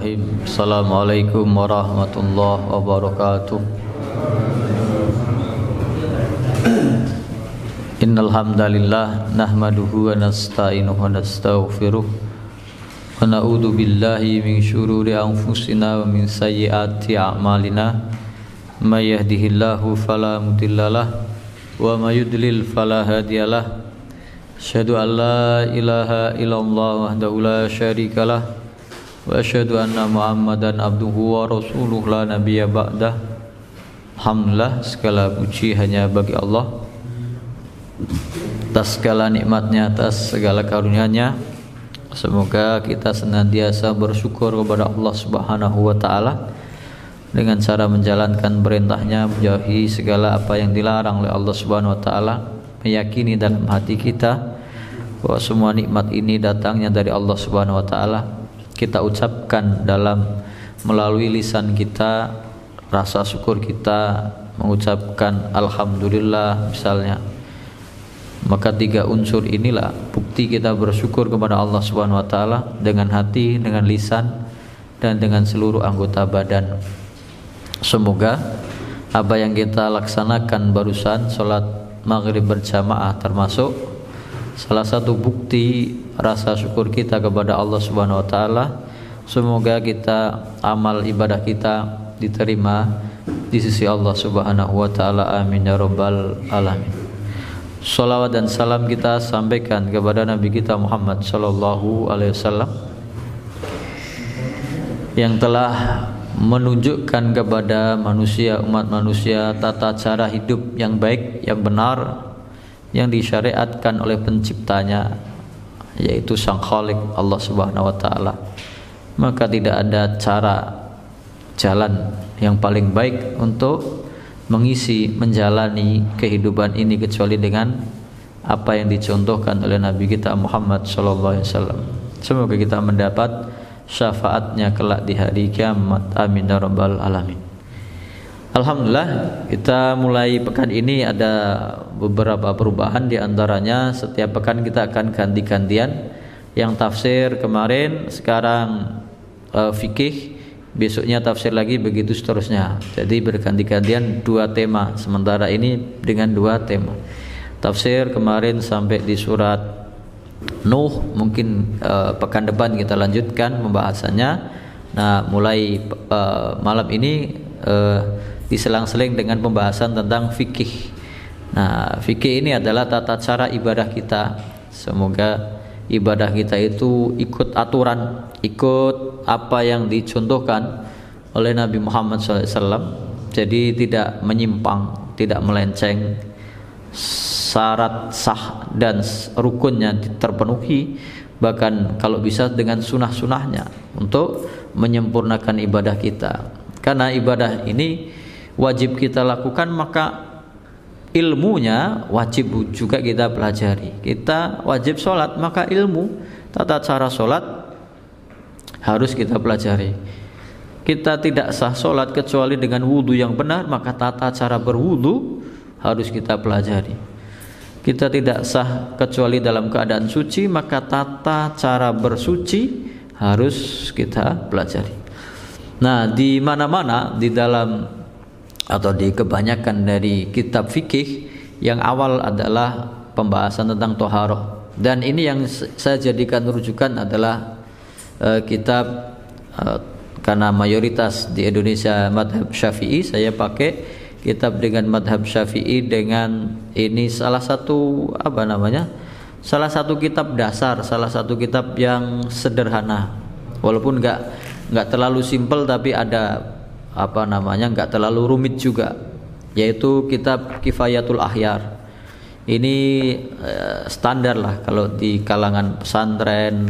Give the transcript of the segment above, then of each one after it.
Bismillahirrahmanirrahim. Assalamualaikum warahmatullahi wabarakatuh. Innal hamdalillah nahmaduhu wa nasta'inuhu wa nastaghfiruh wa na'udzu billahi min syururi anfusina wa min sayyiati a'malina. May yahdihillahu fala mudhillalah wa may yudlil fala hadiyalah. Asyhadu an la ilaha illallah wahdahu la syarikalah wa asyhadu anna Muhammadan abduhu wa rasuluh la nabiyya ba'dah. Alhamdulillah, segala puji hanya bagi Allah atas segala nikmatnya, atas segala karunia-Nya. Semoga kita senantiasa bersyukur kepada Allah Subhanahu wa taala dengan cara menjalankan perintah-Nya, menjauhi segala apa yang dilarang oleh Allah Subhanahu wa taala, meyakini dalam hati kita bahwa semua nikmat ini datangnya dari Allah Subhanahu wa taala. Kita ucapkan dalam melalui lisan kita, rasa syukur kita mengucapkan alhamdulillah misalnya. Maka tiga unsur inilah bukti kita bersyukur kepada Allah Subhanahu wa taala dengan hati, dengan lisan, dan dengan seluruh anggota badan. Semoga apa yang kita laksanakan barusan, sholat maghrib berjamaah, termasuk salah satu bukti rasa syukur kita kepada Allah Subhanahu wa taala. Semoga kita, amal ibadah kita diterima di sisi Allah Subhanahu wa taala. Amin ya rabbal alamin. Shalawat dan salam kita sampaikan kepada Nabi kita Muhammad sallallahu alaihi wasallam yang telah menunjukkan kepada manusia, umat manusia, tata cara hidup yang baik, yang benar, yang disyariatkan oleh penciptanya, yaitu Sang Khalik Allah Subhanahu wa taala. Maka tidak ada cara jalan yang paling baik untuk mengisi, menjalani kehidupan ini kecuali dengan apa yang dicontohkan oleh Nabi kita Muhammad sallallahu alaihi wasallam. Semoga kita mendapat syafaatnya kelak di hari kiamat. Amin ya rabbal alamin. Alhamdulillah, kita mulai pekan ini ada beberapa perubahan. Di antaranya setiap pekan kita akan ganti-gantian. Yang tafsir kemarin, sekarang fikih, besoknya tafsir lagi, begitu seterusnya. Jadi berganti-gantian dua tema. Sementara ini dengan dua tema. Tafsir kemarin sampai di surat Nuh, mungkin pekan depan kita lanjutkan pembahasannya. Nah, mulai malam ini diselang-seling dengan pembahasan tentang fikih. Nah, fikih ini adalah tata cara ibadah kita. Semoga ibadah kita itu ikut aturan, ikut apa yang dicontohkan oleh Nabi Muhammad SAW. Jadi tidak menyimpang, tidak melenceng, syarat sah dan rukunnya terpenuhi, bahkan kalau bisa dengan sunah-sunahnya untuk menyempurnakan ibadah kita. Karena ibadah ini wajib kita lakukan, maka ilmunya wajib juga kita pelajari. Kita wajib sholat, maka ilmu tata cara sholat harus kita pelajari. Kita tidak sah sholat kecuali dengan wudhu yang benar, maka tata cara berwudhu harus kita pelajari. Kita tidak sah kecuali dalam keadaan suci, maka tata cara bersuci harus kita pelajari. Nah, di mana-mana di dalam atau di kebanyakan dari kitab fikih, yang awal adalah pembahasan tentang toharoh. Dan ini yang saya jadikan rujukan adalah kitab, karena mayoritas di Indonesia madhab Syafi'i, saya pakai kitab dengan madhab Syafi'i. Dengan ini salah satu salah satu kitab dasar, salah satu kitab yang sederhana, walaupun nggak terlalu simpel, tapi ada nggak terlalu rumit juga, yaitu kitab Kifayatul Akhyar. Ini standar lah kalau di kalangan pesantren,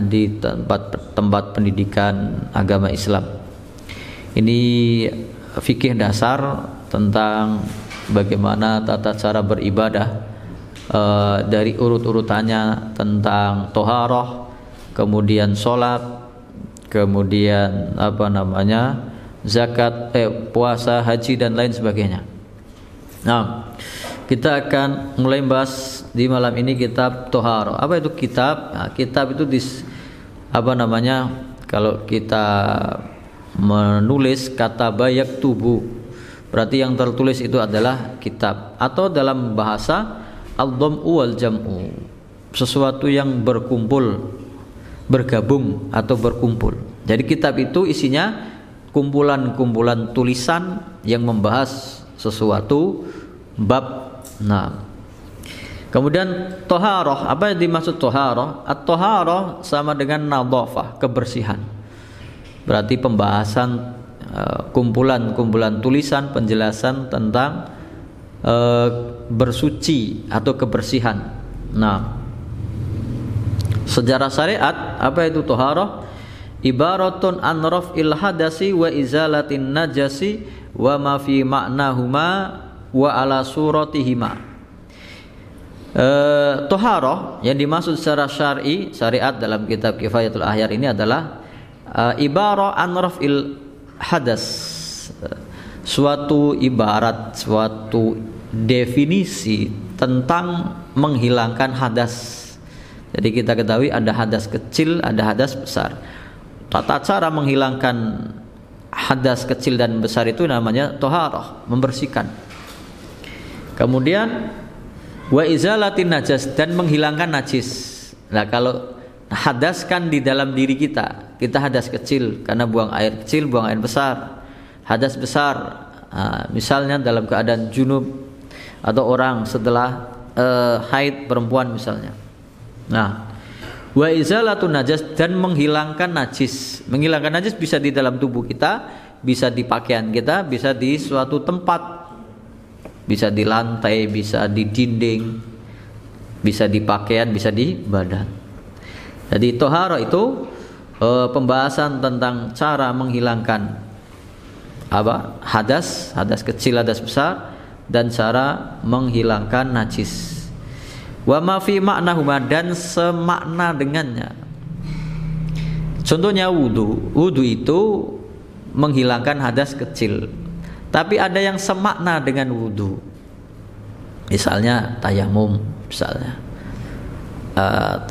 di tempat pendidikan agama Islam. Ini fikih dasar tentang bagaimana tata cara beribadah, dari urut-urutannya tentang toharoh, kemudian sholat, kemudian zakat, puasa, haji, dan lain sebagainya. Nah, kita akan mulai bahas di malam ini kitab toharoh. Apa itu kitab? Nah, kitab itu kalau kita menulis kata bayak tubuh, berarti yang tertulis itu adalah kitab, atau dalam bahasa al-dham'u wal jam'u, sesuatu yang berkumpul, bergabung atau berkumpul. Jadi kitab itu isinya kumpulan-kumpulan tulisan yang membahas sesuatu bab. Nah, kemudian toharoh, apa yang dimaksud toharoh? At-toharoh sama dengan nadhafah, kebersihan. Berarti pembahasan kumpulan-kumpulan tulisan, penjelasan tentang bersuci atau kebersihan. Nah, sejarah syariat, apa itu toharoh? Ibaratun an raf'il hadasi wa izalatin najasi wa ma fi ma'nahuma wa ala suratihima. Toharoh yang dimaksud secara syariat dalam kitab Kifayatul Ahyar ini adalah ibarah an raf'il hadas, suatu ibarat, suatu definisi tentang menghilangkan hadas. Jadi kita ketahui ada hadas kecil, ada hadas besar. Tata cara menghilangkan hadas kecil dan besar itu namanya toharoh, membersihkan. Kemudian wa izalatin najas, dan menghilangkan najis. Nah, kalau hadas kan di dalam diri kita hadas kecil karena buang air kecil, buang air besar. Hadas besar, misalnya dalam keadaan junub atau orang setelah haid, perempuan misalnya. Nah, wa izalatun najas, dan menghilangkan najis. Menghilangkan najis bisa di dalam tubuh kita, bisa di pakaian kita, bisa di suatu tempat, bisa di lantai, bisa di dinding, bisa di pakaian, bisa di badan. Jadi tohara itu pembahasan tentang cara menghilangkan hadas kecil, hadas besar, dan cara menghilangkan najis. Wa ma fi ma'nahuma, dan semakna dengannya. Contohnya wudu itu menghilangkan hadas kecil, tapi ada yang semakna dengan wudu. Misalnya tayamum, misalnya.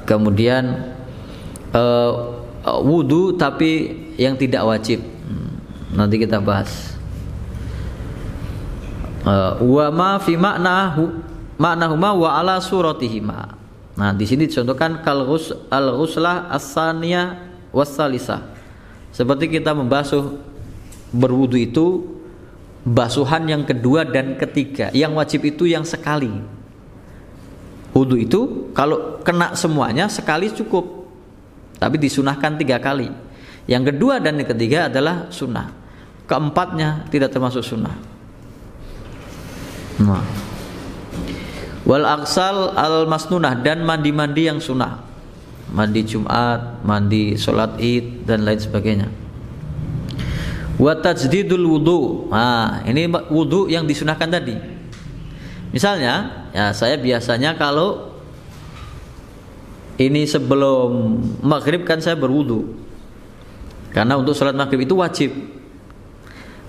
Kemudian wudu tapi yang tidak wajib. Nanti kita bahas. Wa ma fi ma'nahuma wa ala suratihima. Nah, di sini dicontohkan al-ghuslah as-saniyah was-salisah. Seperti kita membasuh, berwudu itu basuhan yang kedua dan ketiga. Yang wajib itu yang sekali. Wudu itu kalau kena semuanya sekali cukup, tapi disunahkan 3 kali. Yang kedua dan yang ketiga adalah sunnah. Keempatnya tidak termasuk sunnah. Nah, wal aksal al masnunah, dan mandi-mandi yang sunnah, mandi Jumat, mandi sholat Id dan lain sebagainya. Wa tajdidul wudu. Nah, ini wudu yang disunahkan tadi. Misalnya, ya saya biasanya kalau ini sebelum maghrib kan saya berwudu, karena untuk sholat maghrib itu wajib.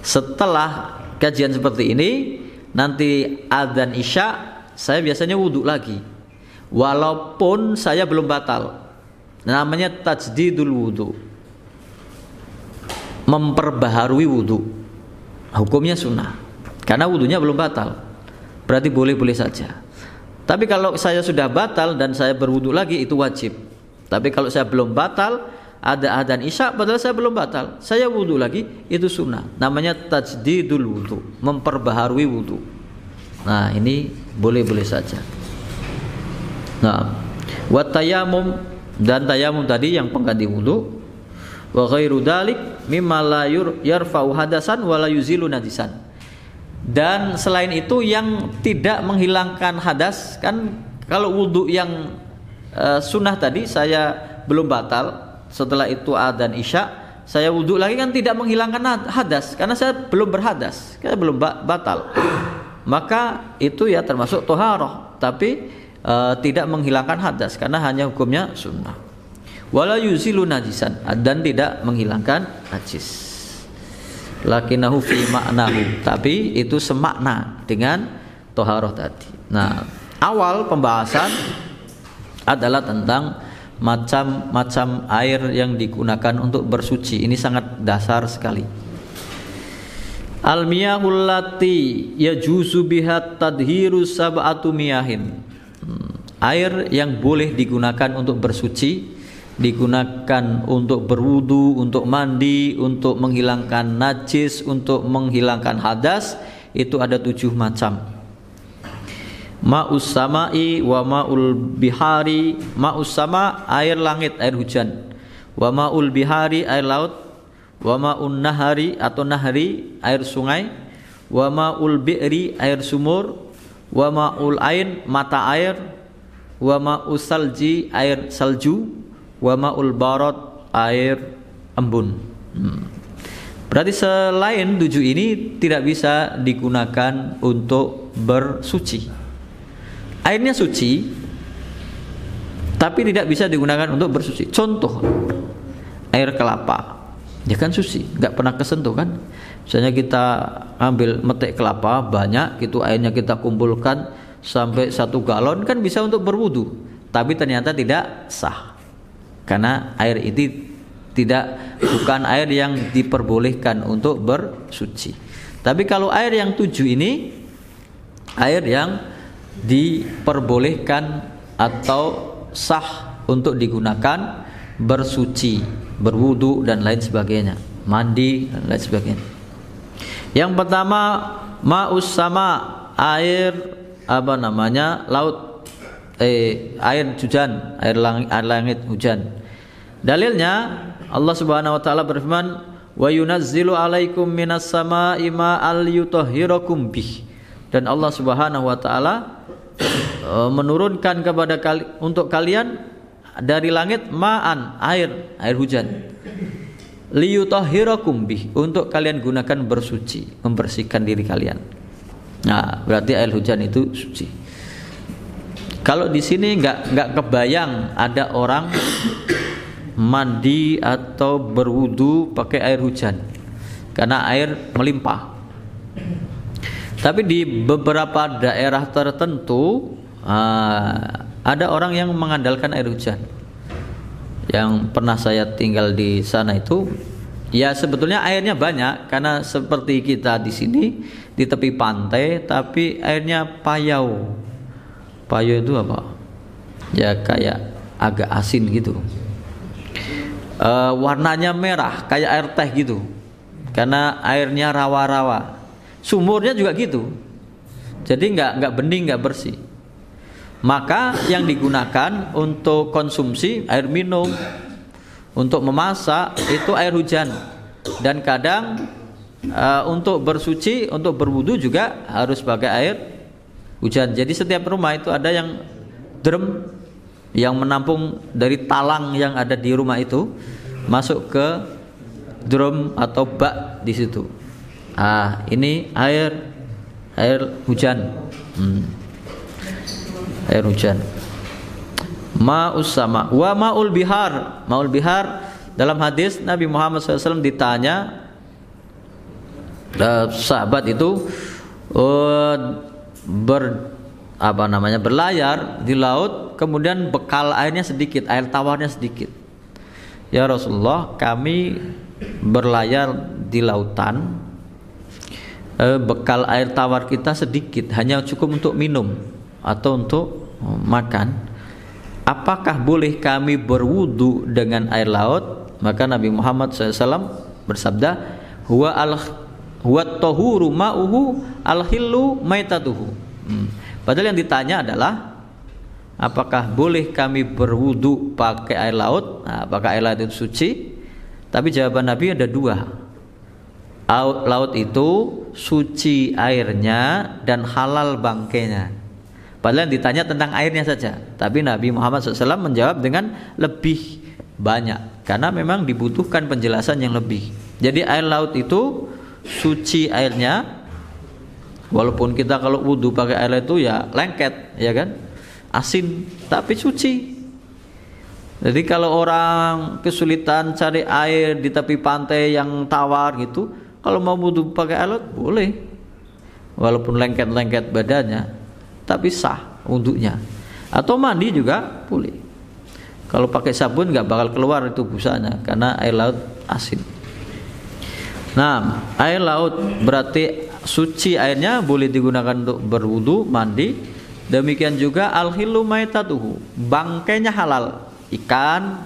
Setelah kajian seperti ini, nanti adzan isya, saya biasanya wudu lagi, walaupun saya belum batal. Namanya tajdidul wudu, memperbaharui wudu. Hukumnya sunnah, karena wudunya belum batal, berarti boleh-boleh saja. Tapi kalau saya sudah batal dan saya berwudu lagi, itu wajib. Tapi kalau saya belum batal, ada adzan isya padahal saya belum batal, saya wudu lagi, itu sunnah. Namanya tajdidul wudu, memperbaharui wudu. Nah, ini boleh-boleh saja. Nah, wa tayamum, dan tayamum tadi yang pengganti wudu. Wa ghairu dzalik mimma la yarfa'u hadasan wa la yuzilu najisan. Dan selain itu yang tidak menghilangkan hadas, kan kalau wudu yang sunnah tadi saya belum batal, setelah itu adzan isya saya wudu lagi, kan tidak menghilangkan hadas karena saya belum berhadas, saya belum batal. Maka itu ya termasuk toharoh, tapi tidak menghilangkan hadas karena hanya hukumnya sunnah. Wala yuzilu najisan, dan tidak menghilangkan najis. Lakinahu fi ma'nahu, tapi itu semakna dengan toharoh tadi. Nah, awal pembahasan adalah tentang macam-macam air yang digunakan untuk bersuci. Ini sangat dasar sekali. Al-miyahul lati yajuzu biha tadhiru sab'atu miyahin. Air yang boleh digunakan untuk bersuci, digunakan untuk berwudu, untuk mandi, untuk menghilangkan najis, untuk menghilangkan hadas, itu ada 7 macam. Ma'us sama'i wa ma'ul bihari. Ma'us sama air langit, air hujan. Wa ma'ul bihari air laut. Wa ma'un nahari atau nahri air sungai. Wa ma'ul bi'ri air sumur. Wa ma'ul ain mata air. Wa ma'us salji air salju. Wa ma'ul barad air embun. Berarti selain 7 ini tidak bisa digunakan untuk bersuci. Airnya suci, tapi tidak bisa digunakan untuk bersuci. Contoh, air kelapa, ya kan suci, nggak pernah kesentuh kan? Misalnya kita ambil metik kelapa banyak, gitu airnya kita kumpulkan sampai 1 galon, kan bisa untuk berwudu, tapi ternyata tidak sah, karena air itu bukan air yang diperbolehkan untuk bersuci. Tapi kalau air yang 7 ini, air yang diperbolehkan atau sah untuk digunakan bersuci, berwudu dan lain sebagainya, mandi dan lain sebagainya. Yang pertama, ma'us sama, air laut, air hujan, air langit hujan. Dalilnya Allah Subhanahu wa taala berfirman, wa yunazzilu 'alaikum minas sama'i ma'al yutahhirakum bih. Dan Allah Subhanahu wa taala menurunkan kepada untuk kalian dari langit ma'an, air hujan, liyutahhirakum bih, untuk kalian gunakan bersuci, membersihkan diri kalian. Nah, berarti air hujan itu suci. Kalau di sini nggak kebayang ada orang mandi atau berwudu pakai air hujan, karena air melimpah. Tapi di beberapa daerah tertentu ada orang yang mengandalkan air hujan. Yang pernah saya tinggal di sana itu, ya sebetulnya airnya banyak, karena seperti kita di sini di tepi pantai, tapi airnya payau. Payau itu apa? Ya kayak agak asin gitu. Warnanya merah kayak air teh gitu, karena airnya rawa-rawa. Sumurnya juga gitu, jadi nggak bening, nggak bersih. Maka yang digunakan untuk konsumsi air minum, untuk memasak itu air hujan. Dan kadang untuk bersuci, untuk berwudu juga harus pakai air hujan. Jadi setiap rumah itu ada yang drum yang menampung dari talang yang ada di rumah itu, masuk ke drum atau bak di situ. Ini air hujan. Air hujan. Ma'us sama wa ma'ul bihar. Ma'ul bihar, dalam hadis Nabi Muhammad SAW ditanya, sahabat itu berlayar di laut, kemudian bekal airnya sedikit, air tawarnya sedikit. Ya Rasulullah, kami berlayar di lautan, bekal air tawar kita sedikit, hanya cukup untuk minum atau untuk makan. Apakah boleh kami berwudu dengan air laut? Maka Nabi Muhammad SAW bersabda, huwa tahuru ma'uhu al-hillu maitatuhu. Padahal yang ditanya adalah, apakah boleh kami berwudu pakai air laut? Apakah air laut itu suci? Tapi jawaban Nabi ada 2. Laut itu suci airnya dan halal bangkainya. Padahal yang ditanya tentang airnya saja, tapi Nabi Muhammad SAW menjawab dengan lebih banyak, karena memang dibutuhkan penjelasan yang lebih. Jadi air laut itu suci airnya, walaupun kita kalau wudu pakai air laut itu ya lengket, ya kan, asin, tapi suci. Jadi kalau orang kesulitan cari air di tepi pantai yang tawar gitu, kalau mau wudu pakai air laut boleh, walaupun lengket-lengket badannya, tapi sah wudunya. Atau mandi juga boleh. Kalau pakai sabun nggak bakal keluar itu busanya karena air laut asin. Nah, air laut berarti suci airnya, boleh digunakan untuk berwudu, mandi. Demikian juga al-hillu maitatuhu, bangkainya halal. Ikan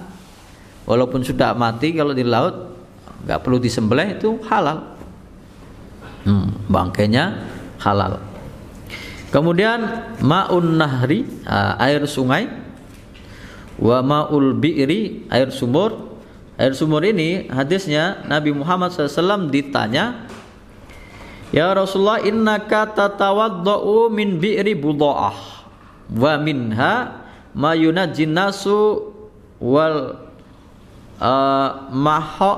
walaupun sudah mati kalau di laut nggak perlu disembelih, itu halal. Bangkainya halal. Kemudian ma'un nahri, air sungai, wa ma'ul bi'ri, air sumur. Air sumur ini hadisnya Nabi Muhammad SAW ditanya, ya Rasulullah, innaka tatawadda'u min bi'ri buda'ah wa minha ma yunajjin nasu wal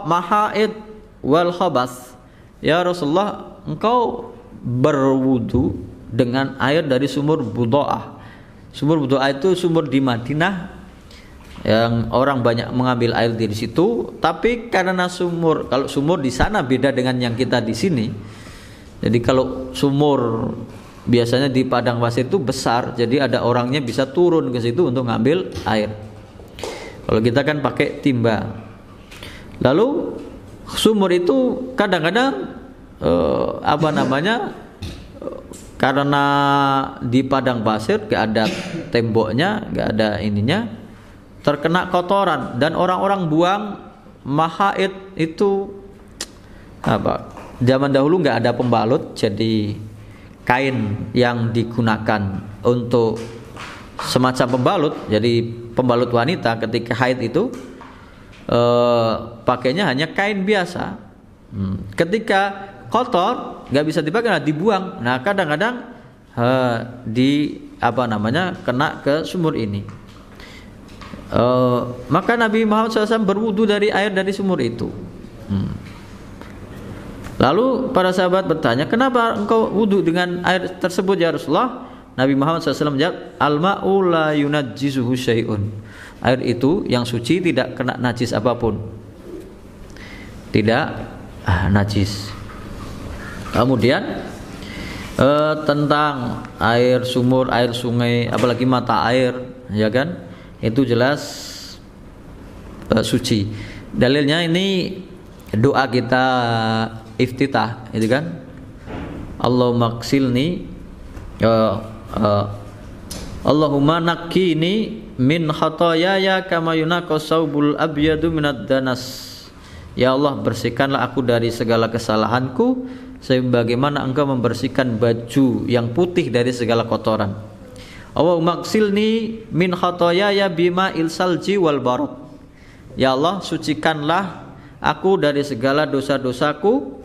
maha'id wal khabas. Ya Rasulullah, engkau berwudu dengan air dari sumur buda'ah. Sumur buda'ah itu sumur di Madinah yang orang banyak mengambil air dari situ, tapi karena kalau sumur di sana beda dengan yang kita di sini. Jadi kalau sumur biasanya di padang pasir itu besar, jadi ada orangnya bisa turun ke situ untuk ngambil air. Kalau kita kan pakai timba. Lalu sumur itu kadang-kadang karena di padang pasir gak ada temboknya, gak ada ininya, terkena kotoran, dan orang-orang buang mahaid itu zaman dahulu nggak ada pembalut, jadi kain yang digunakan untuk semacam pembalut. Jadi pembalut wanita ketika haid itu pakainya hanya kain biasa. Ketika kotor nggak bisa dipakai, dibuang. Nah kadang-kadang kena ke sumur ini. Maka Nabi Muhammad SAW berwudu dari air dari sumur itu. Lalu para sahabat bertanya, kenapa engkau wudu dengan air tersebut ya Rasulullah? Nabi Muhammad SAW menjawab, al-ma'u la yunajjisuhu syai'un. Air itu yang suci, tidak kena najis apapun, tidak najis. Kemudian tentang air sumur, air sungai, apalagi mata air, ya kan, itu jelas suci. Dalilnya ini doa kita iftitah, itu kan, Allahumma qsilni Allahumma naqqini min khataayaya kama yunaqqas saubul abyadu minad danas. Ya Allah, bersihkanlah aku dari segala kesalahanku sebagaimana engkau membersihkan baju yang putih dari segala kotoran. Allahumma qsilni min khataayaya bima ilsalji wal barad. Ya Allah, sucikanlah aku dari segala dosa-dosaku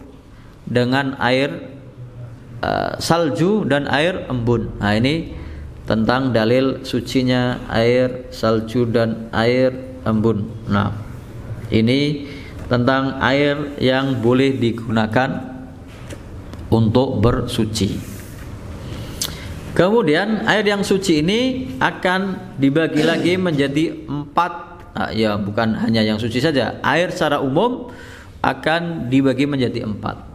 dengan air salju dan air embun. Nah ini tentang dalil sucinya air salju dan air embun. Nah ini tentang air yang boleh digunakan untuk bersuci. Kemudian air yang suci ini akan dibagi lagi menjadi 4. Bukan hanya yang suci saja, air secara umum akan dibagi menjadi 4.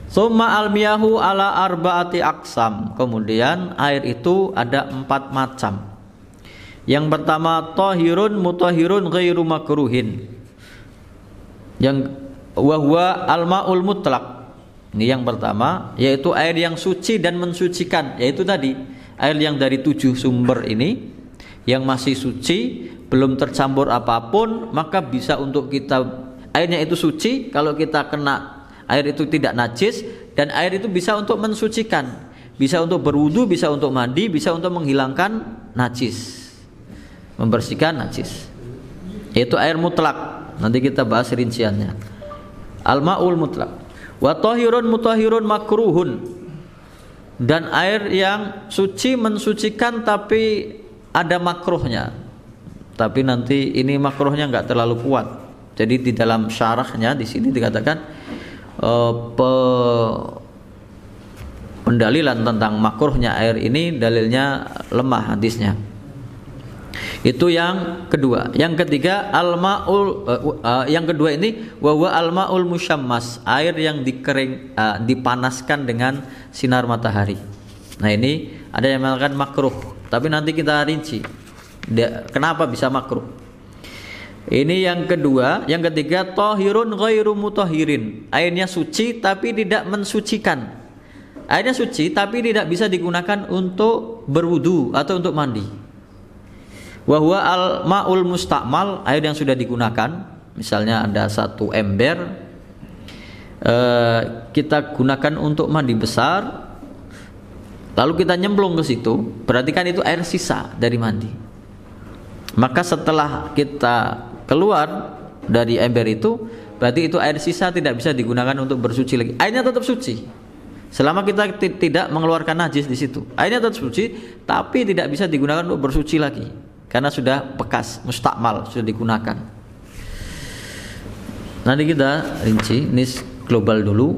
Summa al-miyahu ala arba'ati aqsam. Kemudian air itu ada 4 macam. Yang pertama tahirun mutahhirun ghairu makruhin. Yang wahwa al-ma'ul mutlaq. Ini yang pertama, yaitu air yang suci dan mensucikan, yaitu tadi air yang dari 7 sumber ini yang masih suci, belum tercampur apapun, maka bisa untuk kita, airnya itu suci, kalau kita kena air itu tidak najis, dan air itu bisa untuk mensucikan, bisa untuk berwudu, bisa untuk mandi, bisa untuk menghilangkan najis, membersihkan najis. Yaitu air mutlak, nanti kita bahas rinciannya. Al-ma'ul mutlak. Wa tahirun mutahhirun makruhun. Dan air yang suci mensucikan tapi ada makruhnya. Tapi nanti ini makruhnya enggak terlalu kuat. Jadi di dalam syarahnya di sini dikatakan pendalilan tentang makruhnya air ini dalilnya lemah hadisnya. Itu yang kedua. Yang ketiga yang kedua ini wa al-ma'ul musyammas, air yang dipanaskan dengan sinar matahari. Nah ini ada yang mengatakan makruh, tapi nanti kita rinci kenapa bisa makruh. Ini yang kedua. Yang ketiga, tahirun ghairu mutahhirin. Airnya suci tapi tidak mensucikan. Airnya suci tapi tidak bisa digunakan untuk berwudu atau untuk mandi. Wa huwa al-ma'ul musta'mal, air yang sudah digunakan. Misalnya ada satu ember, kita gunakan untuk mandi besar, lalu kita nyemplung ke situ, berarti kan itu air sisa dari mandi. Maka setelah kita keluar dari ember itu, berarti itu air sisa tidak bisa digunakan untuk bersuci lagi. Airnya tetap suci selama kita tidak mengeluarkan najis di situ. Airnya tetap suci, tapi tidak bisa digunakan untuk bersuci lagi karena sudah bekas, mustakmal, sudah digunakan. Nanti kita rinci, ini global dulu.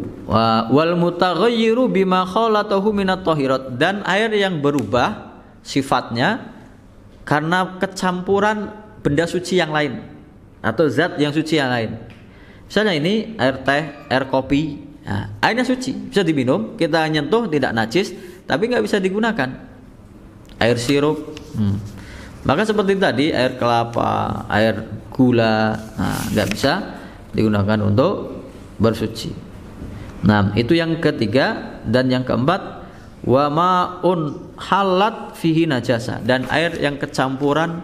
Wal mutaghayyiru bima khalatahu minat tahirat, dan air yang berubah sifatnya karena kecampuran benda suci yang lain atau zat yang suci yang lain. Misalnya ini air teh, air kopi, nah, airnya suci, bisa diminum, kita nyentuh tidak najis, tapi nggak bisa digunakan. Air sirup, maka seperti tadi air kelapa, air gula, nah, nggak bisa digunakan untuk bersuci. Nah, itu yang ketiga. Dan yang keempat, wa ma'un halat fihi najasa, dan air yang kecampuran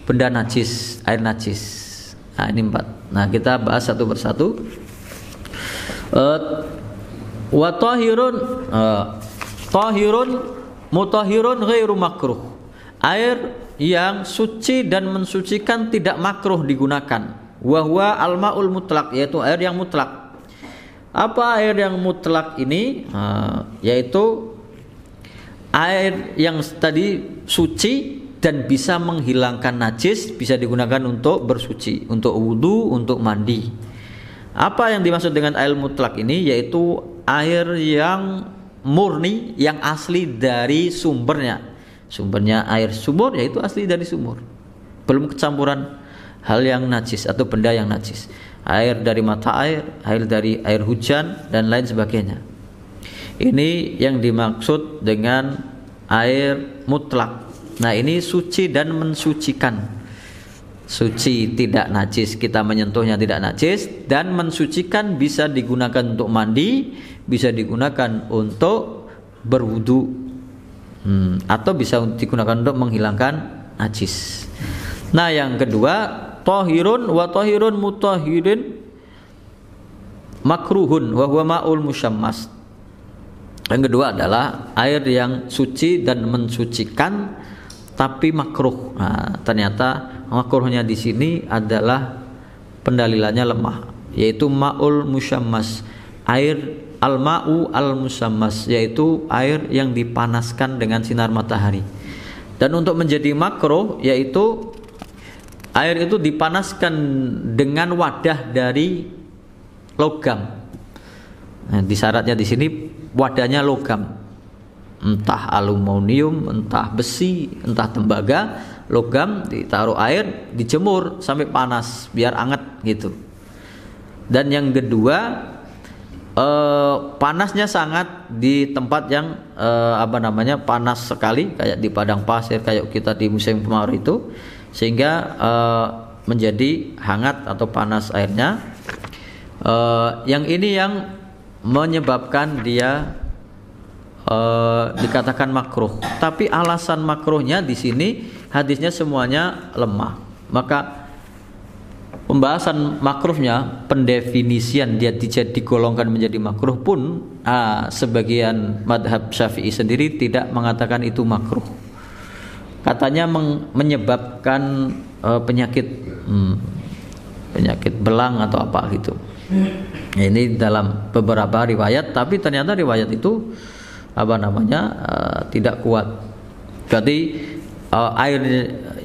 benda najis, air najis. Nah, ini 4. Nah, kita bahas satu persatu. Wa tahirun mutahhirun ghairu makruh. Air yang suci dan mensucikan tidak makruh digunakan. Wa huwa al-ma'ul mutlaq, yaitu air yang mutlak. Apa air yang mutlak ini? Yaitu air yang tadi suci dan bisa menghilangkan najis, bisa digunakan untuk bersuci, untuk wudu, untuk mandi. Apa yang dimaksud dengan air mutlak ini? Yaitu air yang murni, yang asli dari sumbernya. Sumbernya air sumur, yaitu asli dari sumur, belum kecampuran hal yang najis atau benda yang najis. Air dari mata air, air dari air hujan, dan lain sebagainya. Ini yang dimaksud dengan air mutlak. Nah, ini suci dan mensucikan. Suci tidak najis, kita menyentuhnya tidak najis, dan mensucikan bisa digunakan untuk mandi, bisa digunakan untuk berwudu, atau bisa digunakan untuk menghilangkan najis. Nah, yang kedua, tahirun wa tahirun mutahhirin makruhun wa huwa ma'ul musyammas. Yang kedua adalah air yang suci dan mensucikan tapi makruh. Nah, ternyata makruhnya di sini adalah pendalilannya lemah, yaitu ma'ul musyammas, air al-ma'u al-musyammas, yaitu air yang dipanaskan dengan sinar matahari. Dan untuk menjadi makruh, yaitu air itu dipanaskan dengan wadah dari logam. Nah, disyaratnya di sini wadahnya logam, entah aluminium, entah besi, entah tembaga, logam, ditaruh air, dijemur sampai panas biar anget gitu. Dan yang kedua, panasnya sangat di tempat yang panas sekali, kayak di padang pasir, kayak kita di musim kemarau itu, sehingga menjadi hangat atau panas airnya. Yang ini yang menyebabkan dia dikatakan makruh. Tapi alasan makruhnya di sini hadisnya semuanya lemah. Maka pembahasan makruhnya, pendefinisian dia digolongkan menjadi makruh pun sebagian madhab Syafi'i sendiri tidak mengatakan itu makruh. Katanya menyebabkan penyakit belang atau apa gitu. Ini dalam beberapa riwayat, tapi ternyata riwayat itu tidak kuat. Berarti air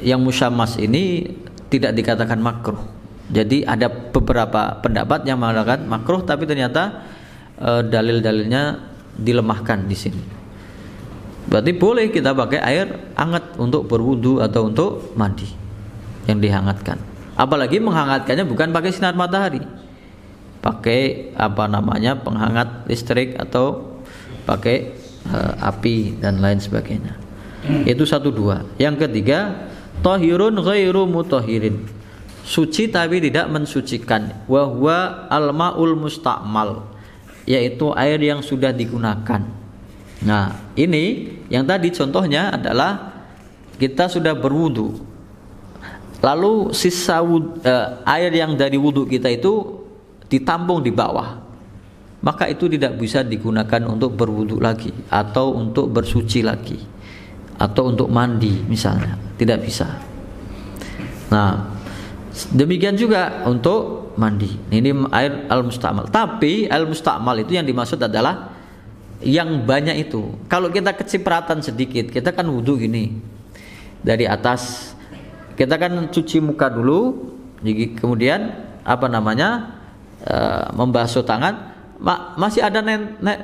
yang musyammas ini tidak dikatakan makruh. Jadi ada beberapa pendapat yang mengatakan makruh, tapi ternyata dalil-dalilnya dilemahkan di sini. Berarti boleh kita pakai air hangat untuk berwudu atau untuk mandi yang dihangatkan. Apalagi menghangatkannya bukan pakai sinar matahari, pakai penghangat listrik atau pakai api dan lain sebagainya. Itu 1, 2. Yang ketiga, tahirun ghairu mutahhirin, suci tapi tidak mensucikan. Wa huwa al-ma'ul musta'mal, yaitu air yang sudah digunakan. Nah, ini yang tadi contohnya adalah kita sudah berwudu, lalu sisa air yang dari wudu kita itu ditampung di bawah, maka itu tidak bisa digunakan untuk berwudu lagi, atau untuk bersuci lagi, atau untuk mandi misalnya, tidak bisa. Nah, demikian juga untuk mandi. Ini air al-musta'mal. Tapi al-musta'mal itu yang dimaksud adalah yang banyak itu. Kalau kita kecipratan sedikit, kita kan wudu gini, dari atas kita kan cuci muka dulu, kemudian membasuh tangan, masih ada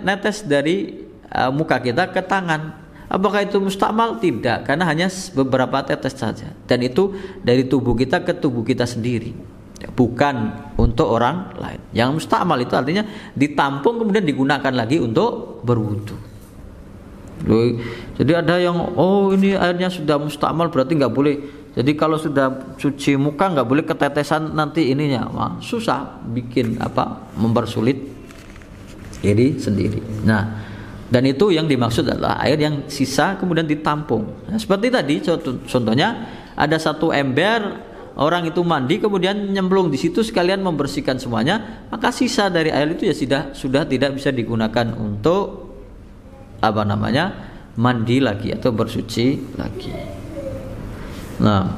netes dari muka kita ke tangan. Apakah itu musta'mal? Tidak, karena hanya beberapa tetes saja, dan itu dari tubuh kita ke tubuh kita sendiri, bukan untuk orang lain. Yang musta'mal itu artinya ditampung kemudian digunakan lagi untuk berwudu. Jadi ada yang ini airnya sudah musta'mal berarti nggak boleh. Jadi kalau sudah cuci muka nggak boleh ketetesan nanti ininya. Wah, susah, bikin mempersulit diri sendiri. Nah, dan itu yang dimaksud adalah air yang sisa kemudian ditampung. Nah, seperti tadi contohnya ada satu ember, orang itu mandi kemudian nyemplung di situ sekalian membersihkan semuanya, maka sisa dari air itu ya sudah tidak bisa digunakan untuk mandi lagi atau bersuci lagi. Nah,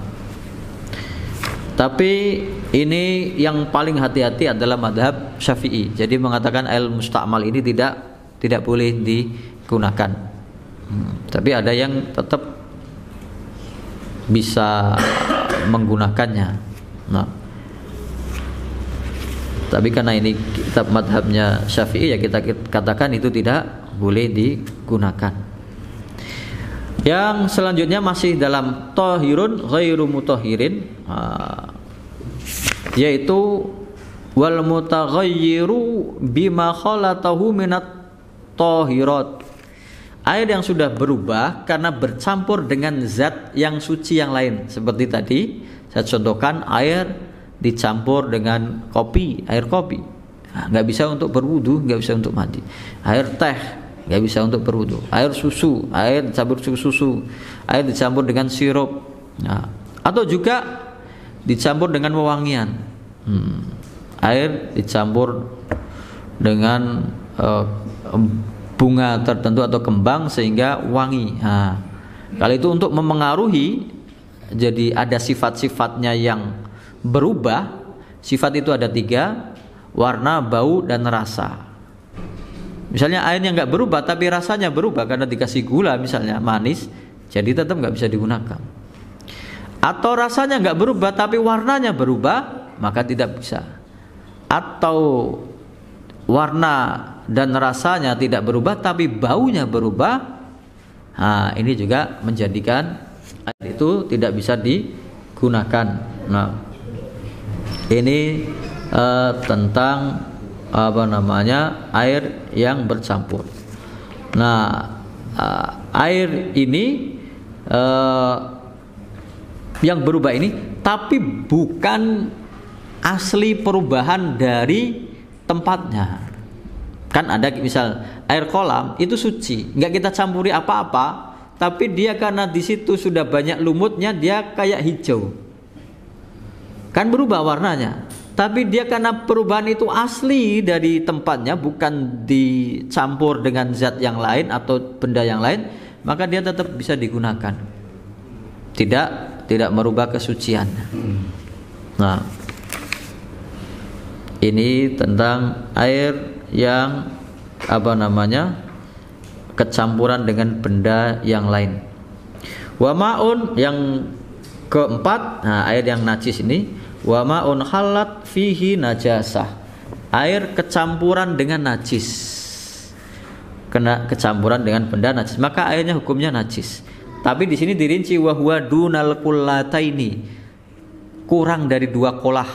tapi ini yang paling hati-hati adalah madhab Syafi'i. Jadi mengatakan air musta'mal ini tidak boleh digunakan. Tapi ada yang tetap bisa menggunakannya. Nah, tapi karena ini kitab madhabnya Syafi'i, ya kita katakan itu tidak boleh digunakan. Yang selanjutnya masih dalam tahirun ghairu mutahhirin, yaitu wal mutaghayyiru bima khalatahu minat tahirat, air yang sudah berubah karena bercampur dengan zat yang suci yang lain. Seperti tadi saya contohkan, air dicampur dengan air kopi, nggak bisa untuk berwudu, nggak bisa untuk mandi. Air teh nggak bisa untuk berwudu. Air susu, air dicampur susu, air dicampur dengan sirup, atau juga dicampur dengan wewangian. Air dicampur dengan bunga tertentu atau kembang sehingga wangi. Kalau itu untuk memengaruhi, jadi ada sifat-sifatnya yang berubah. Sifat itu ada 3, warna, bau, dan rasa. Misalnya airnya nggak berubah tapi rasanya berubah karena dikasih gula misalnya, manis, jadi tetap nggak bisa digunakan. Atau rasanya nggak berubah tapi warnanya berubah, maka tidak bisa. Atau warna dan rasanya tidak berubah tapi baunya berubah, ini juga menjadikan air itu tidak bisa digunakan. Nah, ini tentang air yang bercampur. Nah, air ini yang berubah ini tapi bukan asli perubahan dari tempatnya. Kan ada misal air kolam itu suci, nggak kita campuri apa-apa, tapi dia karena di situ sudah banyak lumutnya, dia kayak hijau, kan berubah warnanya. Tapi dia karena perubahan itu asli dari tempatnya, bukan dicampur dengan zat yang lain atau benda yang lain, maka dia tetap bisa digunakan, tidak merubah kesucian. Nah, ini tentang air yang kecampuran dengan benda yang lain. Wa ma'un yang keempat, air yang najis ini, wa ma'un halat fihi najasah, air kecampuran dengan najis, kena kecampuran dengan benda najis, maka airnya hukumnya najis. Tapi di sini dirinci wa huwa dunal kullataini, kurang dari 2 kolah.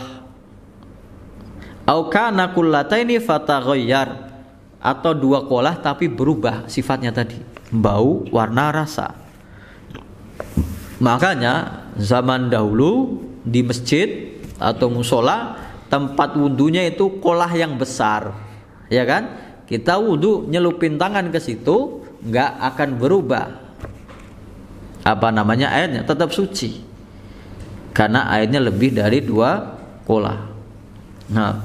Au kana kullataini fataghayyar, atau 2 kolah tapi berubah sifatnya tadi, bau, warna, rasa. Makanya zaman dahulu di masjid atau musola, tempat wudhunya itu kolah yang besar, ya kan? Kita wudhu nyelupin tangan ke situ, nggak akan berubah airnya, tetap suci, karena airnya lebih dari 2 kolah. Nah,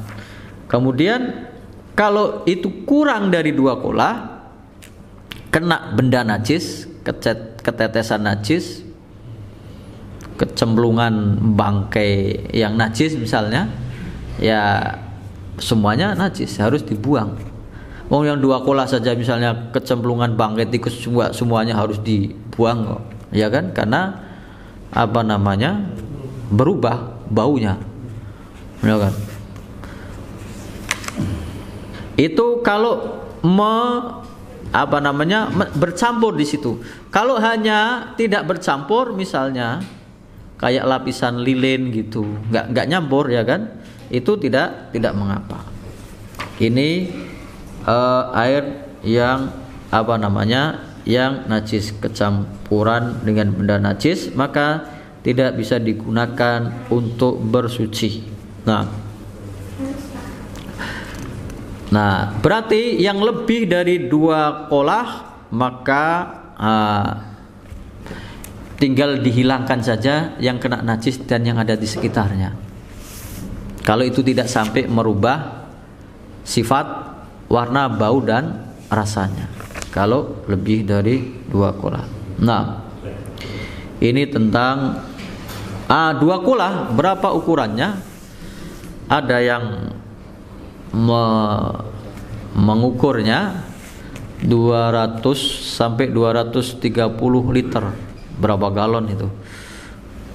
kemudian kalau itu kurang dari 2 kolah, kena benda najis, ketetesan najis, kecemplungan bangkai yang najis misalnya, ya semuanya najis, harus dibuang. Yang 2 kolah saja misalnya kecemplungan bangkai tikus, semuanya harus dibuang kok, ya kan? Karena berubah baunya, ya kan? Itu kalau bercampur di situ. Kalau hanya tidak bercampur, misalnya kayak lapisan lilin gitu, nggak nyampur, ya kan? Itu tidak mengapa. Ini air yang yang najis, kecampuran dengan benda najis, maka tidak bisa digunakan untuk bersuci. Nah, berarti yang lebih dari 2 kolah maka tinggal dihilangkan saja yang kena najis dan yang ada di sekitarnya. Kalau itu tidak sampai merubah sifat, warna, bau dan rasanya. Kalau lebih dari 2 kolah. Nah, ini tentang 2 kolah berapa ukurannya? Ada yang mengukurnya 200 sampai 230 liter. Berapa galon itu?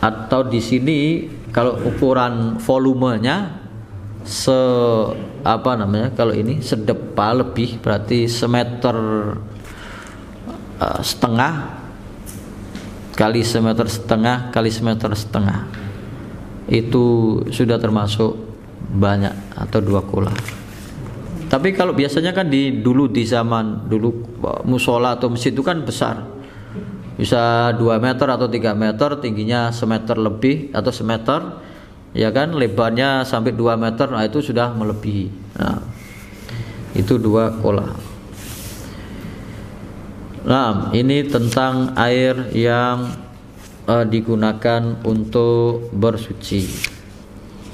Atau di sini kalau ukuran volumenya kalau ini sedepa lebih, berarti semeter setengah kali semeter setengah kali semeter setengah, itu sudah termasuk banyak, atau 2 kolah. Tapi kalau biasanya kan di zaman dulu musola atau masjid itu kan besar, bisa 2 meter atau 3 meter, tingginya semeter lebih atau semeter, ya kan, lebarnya sampai 2 meter, nah itu sudah melebihi. Nah, itu 2 kolah. Nah, ini tentang air yang digunakan untuk bersuci.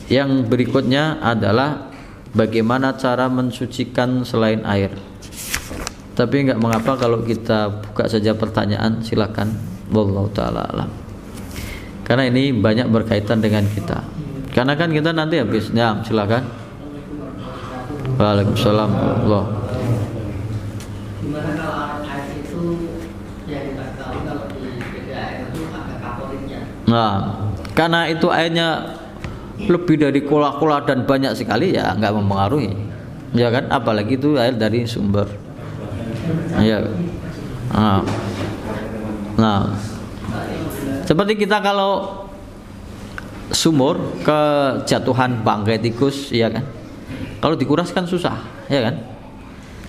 Yang berikutnya adalah bagaimana cara mensucikan selain air. Tapi enggak mengapa kalau kita buka saja pertanyaan, silakan. Wallahu taala alam. Karena ini banyak berkaitan dengan kita. Karena kan kita nanti habis. Ya, silakan. Waalaikumsalam. Allah. Gimana kalau air itu yang kita tahu kalau di beda air itu ada kaporitnya? Nah, karena itu airnya lebih dari kolah-kolah dan banyak sekali, ya nggak mempengaruhi, ya kan? Apalagi itu air dari sumber, ya. Nah, seperti kita kalau sumur kejatuhan bangkai tikus, ya kan? Kalau dikuras kan susah, ya kan?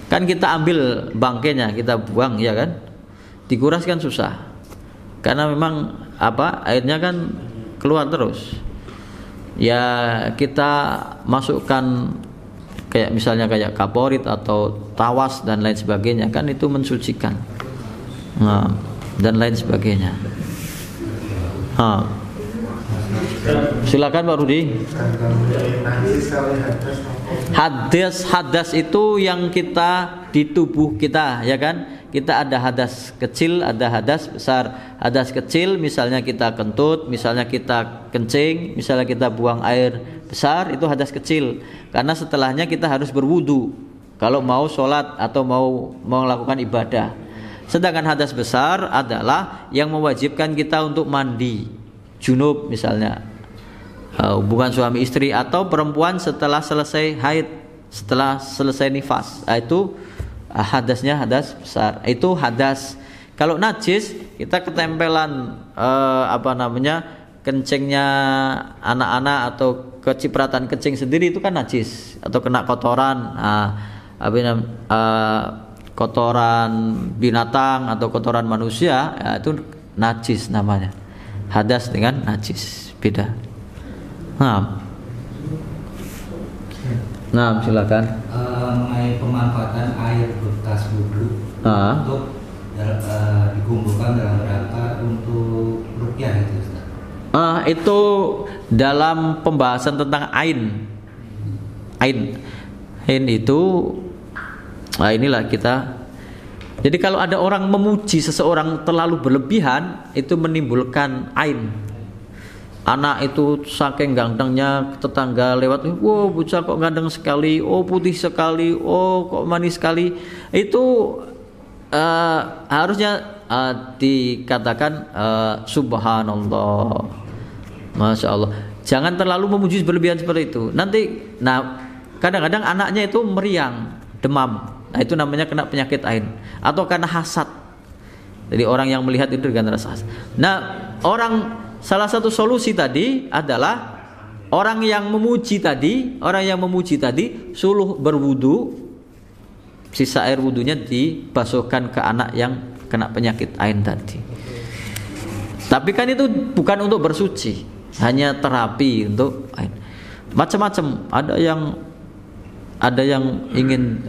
Kan kita ambil bangkainya, kita buang, ya kan? Dikuras kan susah, karena memang airnya kan keluar terus. Ya kita masukkan kayak misalnya kayak kaporit atau tawas dan lain sebagainya, kan itu mensucikan. Nah, dan lain sebagainya. Silakan Pak Rudi. Hadas itu yang kita di tubuh kita, ya kan? Kita ada hadas kecil, ada hadas besar. Hadas kecil misalnya kita kentut, misalnya kita kencing, misalnya kita buang air besar, itu hadas kecil. Karena setelahnya kita harus berwudu kalau mau sholat atau mau melakukan ibadah. Sedangkan hadas besar adalah yang mewajibkan kita untuk mandi, junub misalnya, hubungan suami istri, atau perempuan setelah selesai haid, setelah selesai nifas. Itu hadasnya hadas besar. Itu hadas. Kalau najis, kita ketempelan kencingnya anak-anak atau kecipratan kencing sendiri, itu kan najis, atau kena kotoran, kotoran binatang atau kotoran manusia, ya, itu najis namanya. Hadas dengan najis beda. Nah, Nah, silakan. Mengenai pemanfaatan air bekas wudhu untuk dikumpulkan dalam rangka untuk ruqyah itu, Ustaz. Itu dalam pembahasan tentang ain. Ain itu, inilah kita. Jadi kalau ada orang memuji seseorang terlalu berlebihan, itu menimbulkan ain. Anak itu saking gantengnya, tetangga lewat, wow bocah kok ganteng sekali, oh putih sekali, oh kok manis sekali. Itu harusnya dikatakan subhanallah, masya Allah. Jangan terlalu memuji berlebihan seperti itu. Nanti, kadang-kadang anaknya itu meriang, demam. Nah itu namanya kena penyakit ain. Atau karena hasad. Jadi orang yang melihat itu dengan rasa hasad. Nah salah satu solusi tadi adalah orang yang memuji tadi suruh berwudu, sisa air wudunya dibasuhkan ke anak yang kena penyakit ain tadi. Tapi kan itu bukan untuk bersuci, hanya terapi untuk ain. Macam-macam, ada yang ingin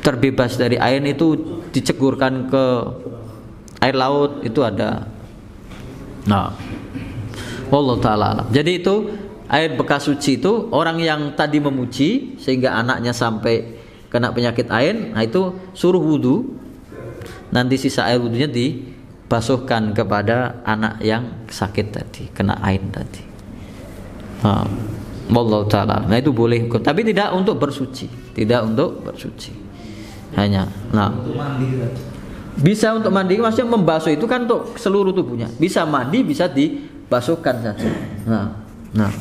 terbebas dari ain itu dicegurkan ke air laut, itu ada. Nah, Allah Ta'ala. Jadi itu air bekas suci itu orang yang tadi memuji sehingga anaknya sampai kena penyakit ain, nah itu suruh wudu. Nanti sisa air wudunya dibasuhkan kepada anak yang sakit tadi, kena ain tadi. Allah Ta'ala. Nah itu boleh, tapi tidak untuk bersuci, hanya. Bisa untuk mandi, maksudnya membasuh itu kan untuk seluruh tubuhnya. Bisa mandi, bisa dibasuhkan saja. Nah.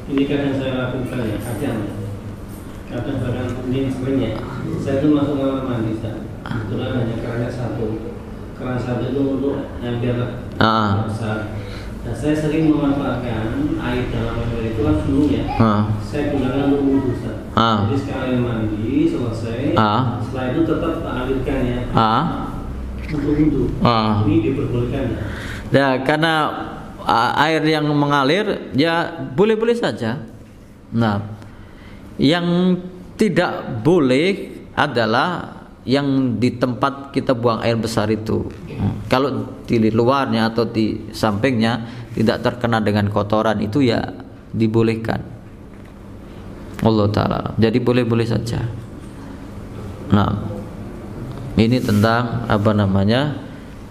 Ini kadang saya lakukan ya, kadang ini sebenarnya saya itu masuk kamar mandi, kebetulan hanya keran satu itu untuk ember besar. Nah, saya sering memanfaatkan air dalam ember itu kan dulu ya. Saya gunakan untuk wudhu, jadi sekali mandi selesai, setelah itu tetap alirkan ya untuk wudhu. Ini diperbolehkan ya. Nah, karena air yang mengalir ya boleh-boleh saja. Nah, yang tidak boleh adalah yang di tempat kita buang air besar itu. Kalau di luarnya atau di sampingnya tidak terkena dengan kotoran itu ya dibolehkan. Allah Ta'ala. Jadi boleh-boleh saja. Nah, ini tentang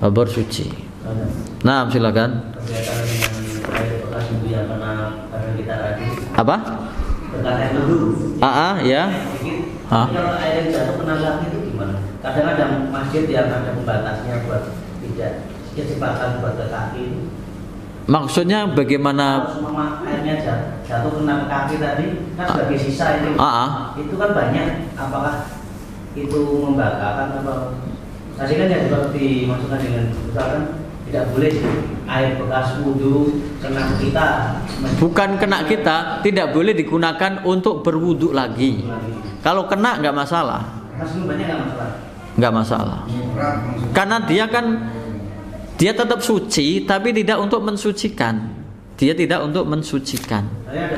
bersuci. Nah, silakan. Apa? Ya. Kalau air yang jatuh kena kaki itu gimana? Kadang ada masjid yang ada pembatasnya buat tidak kecepatan buat ke kaki. Maksudnya bagaimana? Kalau airnya jatuh kena ke kaki tadi kan sebagai sisa itu. Itu kan banyak. Apakah itu membakar atau? Tadi kan ya seperti dimasukkan dengan misalkan tidak boleh air bekas wudhu kena kita. Bukan kena kita, tidak boleh digunakan untuk berwudhu lagi. Kalau kena nggak masalah. Nggak masalah. Karena dia tetap suci, tapi tidak untuk mensucikan. Ada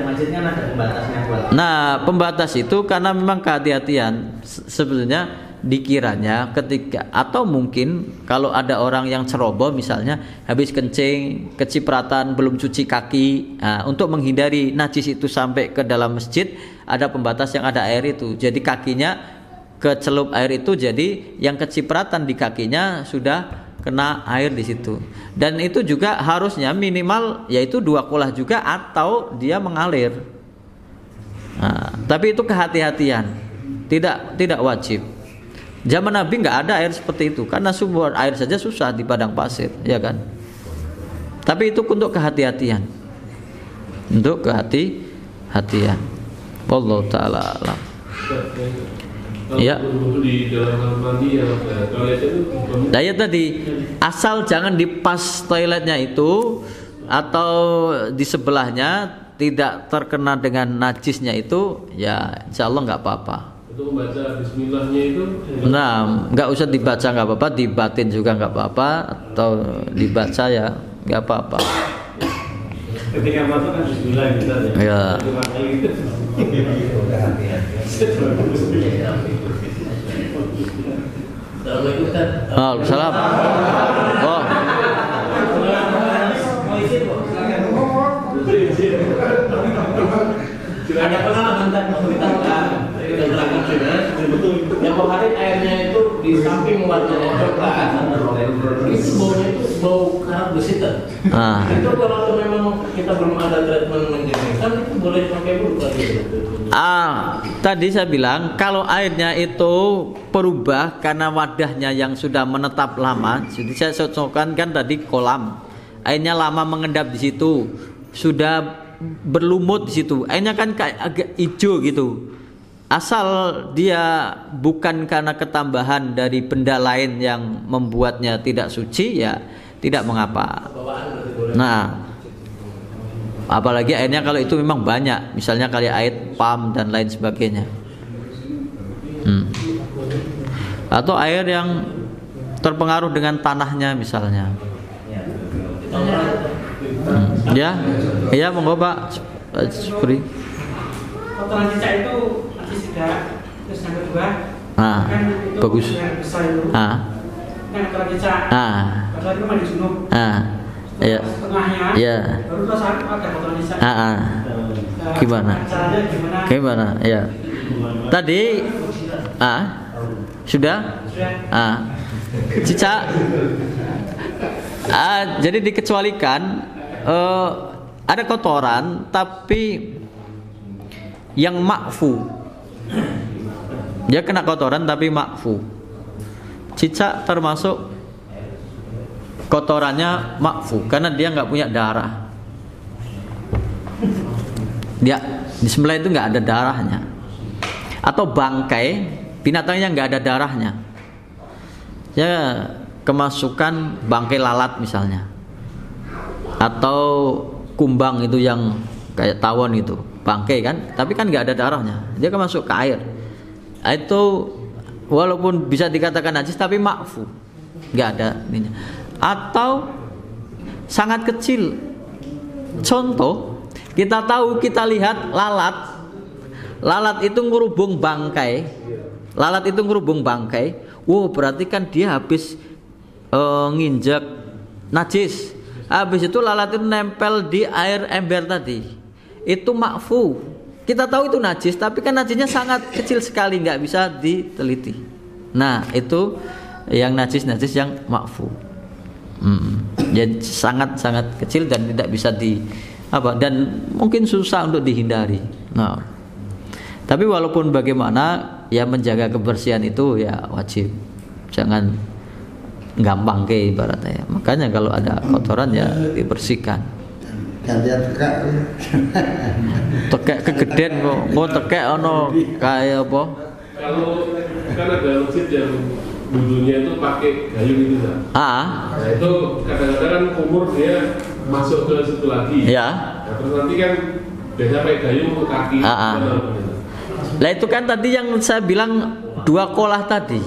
masjidnya ada pembatasnya. Nah, pembatas itu karena memang kehati-hatian. Sebetulnya dikiranya ketika atau mungkin kalau ada orang yang ceroboh misalnya habis kencing kecipratan belum cuci kaki, untuk menghindari najis itu sampai ke dalam masjid ada pembatas yang ada air itu, jadi kakinya kecelup air itu, jadi yang kecipratan di kakinya sudah kena air di situ. Dan itu juga harusnya minimal yaitu 2 kulah juga atau dia mengalir. Tapi itu kehati-hatian, tidak wajib. Zaman Nabi nggak ada air seperti itu, karena sumber air saja susah di padang pasir, ya kan? Tapi itu untuk kehati-hatian, Wallahu ta'ala alam. Ya. Nah, ya tadi asal jangan di pas toiletnya itu atau di sebelahnya tidak terkena dengan najisnya itu, ya insya Allah nggak apa-apa. Untuk membaca bismillahnya itu nggak usah dibaca, nggak apa-apa, dibatin juga nggak apa-apa, atau dibaca ya nggak apa-apa. Ketika masuk kan bismillah gitu ya. Ya. Salam. Oh. Ada pengalaman kan memberitahukan yang kemarin airnya itu di samping warnanya coklat, itu baunya itu bau karat besi. Itu kalau memang kita belum ada treatment menjernihkan itu boleh pakai dulu gitu. Tadi saya bilang kalau airnya itu berubah karena wadahnya yang sudah menetap lama. Jadi saya cocokkan kan tadi kolam, airnya lama mengendap di situ, sudah berlumut di situ, airnya kan kayak agak hijau gitu. Asal dia bukan karena ketambahan dari benda lain yang membuatnya tidak suci, ya tidak mengapa. Nah, apalagi airnya kalau itu memang banyak, misalnya kali air pam dan lain sebagainya. Atau air yang terpengaruh dengan tanahnya misalnya. Ya monggo Pak. Beri. Kotoran cicak itu masih sidak, terus yang kedua kan itu bagus. Yang besar itu kan kotoran cicak, kotoran itu mandi junub, ya. setengahnya, ya. baru terus ada kotoran cicak. Gimana? Caranya gimana? Gimana? Ya. Tadi sudah? Cicak. Jadi dikecualikan ada kotoran tapi yang makfu, dia kena kotoran tapi makfu. Cicak termasuk kotorannya makfu karena dia nggak punya darah. Dia disembelih itu nggak ada darahnya. Atau bangkai binatangnya nggak ada darahnya, ya kemasukan bangkai lalat misalnya, atau kumbang itu yang kayak tawon itu bangkai kan, tapi kan nggak ada darahnya, dia kan masuk ke air. Itu walaupun bisa dikatakan najis tapi makfu, nggak ada ininya. Atau sangat kecil. Contoh, kita tahu, kita lihat lalat itu ngerubung bangkai. Lalat itu ngerubung bangkai. Wow, berarti kan dia habis nginjak najis. Habis itu lalat itu nempel di air ember tadi. Itu makfu. Kita tahu itu najis, tapi kan najisnya sangat kecil sekali, nggak bisa diteliti. Nah, itu yang najis yang makfu. Jadi sangat kecil dan tidak bisa dan mungkin susah untuk dihindari. Nah, tapi walaupun bagaimana, ya menjaga kebersihan itu ya wajib. Jangan gampang ke ibaratnya. Makanya kalau ada kotoran ya dibersihkan. Tekek kegedean kok tekek ono kayak apa? Kalau kan ada masjid yang wudhunya itu pakai gayung itu kan? Nah itu kadang-kadang kan umur dia masuk ke situ lagi. Ya. Nah, terus nanti kan biasanya pakai gayung ke kaki. Lah itu kan tadi yang saya bilang 2 kolah tadi.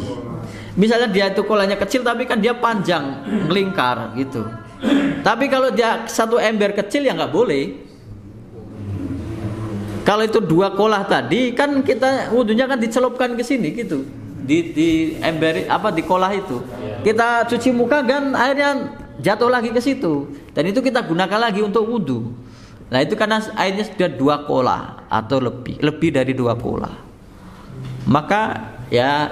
Misalnya dia itu kolanya kecil tapi kan dia panjang, melingkar gitu. Tapi kalau dia 1 ember kecil ya nggak boleh. Kalau itu 2 kolah tadi kan kita wudhunya kan dicelupkan ke sini gitu. Di ember di kolah itu. Kita cuci muka kan airnya jatuh lagi ke situ. Dan itu kita gunakan lagi untuk wudhu. Nah itu karena airnya sudah 2 kolah atau lebih dari 2 kolah. Maka ya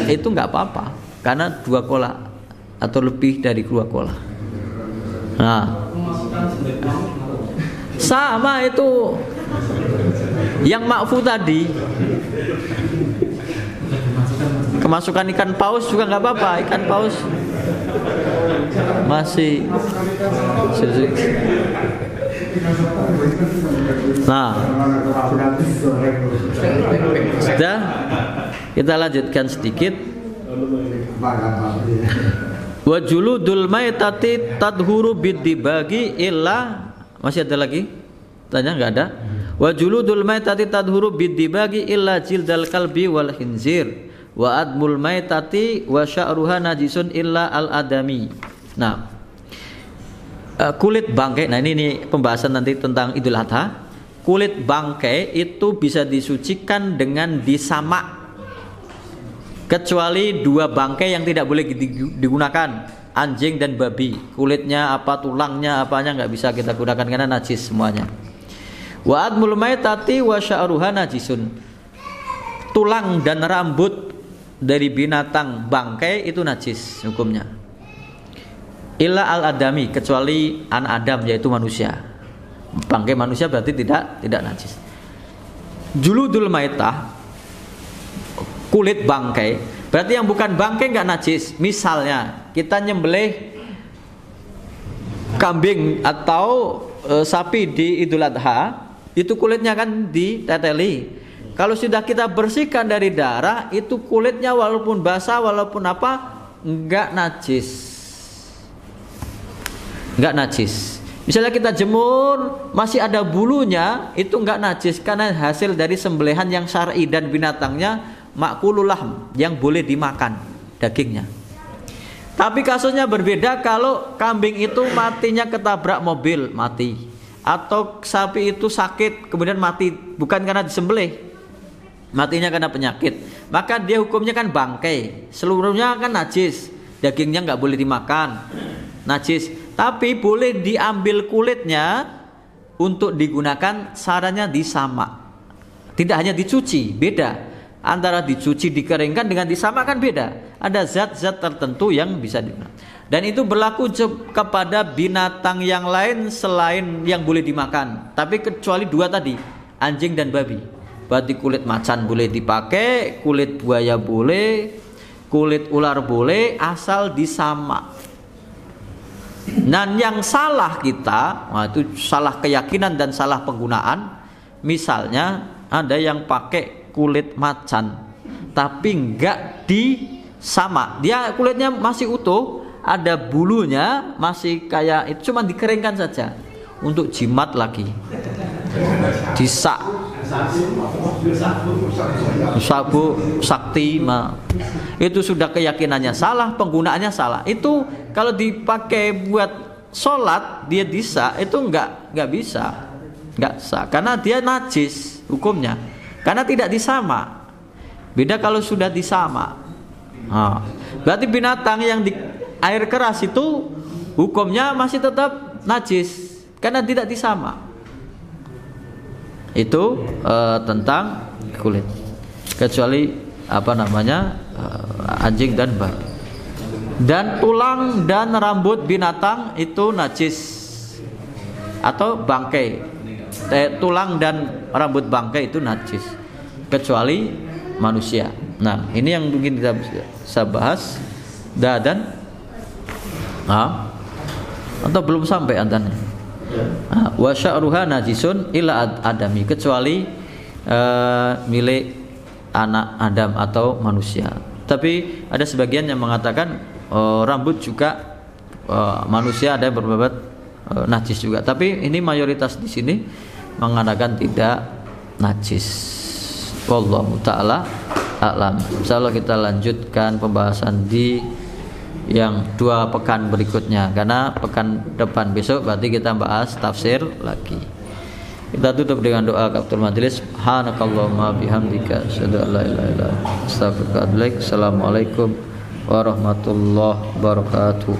itu nggak apa-apa karena 2 kolah atau lebih dari 2 kolah. Nah, sama itu yang makfu tadi. Kemasukan ikan paus juga nggak apa-apa, ikan paus masih. Nah, sudah, kita lanjutkan sedikit. Wa juludul maitati tadhuru bidibagi illa, masih ada lagi? Tanya nggak ada? Wa juludul maitati tadhuru bidibagi illa jildal kalbi wal khinzir wa admul maitati wa sya'ruha najisun illa al adami. Nah, kulit bangkai. Nah ini pembahasan nanti tentang Idul Adha. Kulit bangkai itu bisa disucikan dengan disamak, kecuali 2 bangkai yang tidak boleh digunakan, anjing dan babi. Kulitnya apa, tulangnya apanya nggak bisa kita gunakan karena najis semuanya. Wa admul maitati wa sya'ruha najisun. Tulang dan rambut dari binatang bangkai itu najis hukumnya. Illa al-adami, kecuali anak Adam yaitu manusia. Bangkai manusia berarti tidak najis. Juludul maitah, kulit bangkai, berarti yang bukan bangkai nggak najis. Misalnya kita nyembelih kambing atau sapi di Idul Adha, itu kulitnya kan diteteli. Kalau sudah kita bersihkan dari darah, itu kulitnya walaupun basah walaupun apa nggak najis. Nggak najis. Misalnya kita jemur masih ada bulunya, itu nggak najis karena hasil dari sembelihan yang syar'i dan binatangnya makulul lahm, yang boleh dimakan dagingnya. Tapi kasusnya berbeda kalau kambing itu matinya ketabrak mobil, mati, atau sapi itu sakit kemudian mati bukan karena disembelih, matinya karena penyakit, maka dia hukumnya kan bangkai, seluruhnya kan najis, dagingnya nggak boleh dimakan, najis. Tapi boleh diambil kulitnya untuk digunakan, sarannya disamak. Tidak hanya dicuci, beda. Antara dicuci, dikeringkan dengan disamak kan beda. Ada zat-zat tertentu yang bisa digunakan. Dan itu berlaku kepada binatang yang lain selain yang boleh dimakan. Tapi kecuali 2 tadi, anjing dan babi. Berarti kulit macan boleh dipakai, kulit buaya boleh, kulit ular boleh, asal disamak. Dan yang salah kita, itu salah keyakinan dan salah penggunaan. Misalnya ada yang pakai kulit macan tapi enggak disamak, dia kulitnya masih utuh, ada bulunya masih kayak itu, cuma dikeringkan saja untuk jimat lagi, disak, sabu sakti, itu sudah keyakinannya salah, penggunaannya salah. Itu kalau dipakai buat sholat dia disak, itu nggak bisa, nggak sah karena dia najis hukumnya, karena tidak disamak. Beda kalau sudah disamak. Berarti binatang yang di air keras itu hukumnya masih tetap najis karena tidak disamak. Itu tentang kulit, kecuali anjing dan babi. Dan tulang dan rambut binatang itu najis, atau bangkai, tulang dan rambut bangkai itu najis, kecuali manusia. Nah ini yang mungkin kita bisa bahas. Dan atau belum sampai antaranya. Wa sya'ruha najisun illa adami, kecuali milik anak Adam atau manusia. Tapi ada sebagian yang mengatakan rambut juga manusia ada berbobot najis juga. Tapi ini mayoritas di sini mengatakan tidak najis. Wallahu ta'ala a'lam. Insyaallah kita lanjutkan pembahasan di yang 2 pekan berikutnya, karena pekan depan besok berarti kita bahas tafsir lagi. Kita tutup dengan doa kafatul majelis. Subhanakallahumma bihamdika asyhadu an la ilaha illa anta astaghfiruka wa atubu ilaik. Assalamualaikum warahmatullahi wabarakatuh.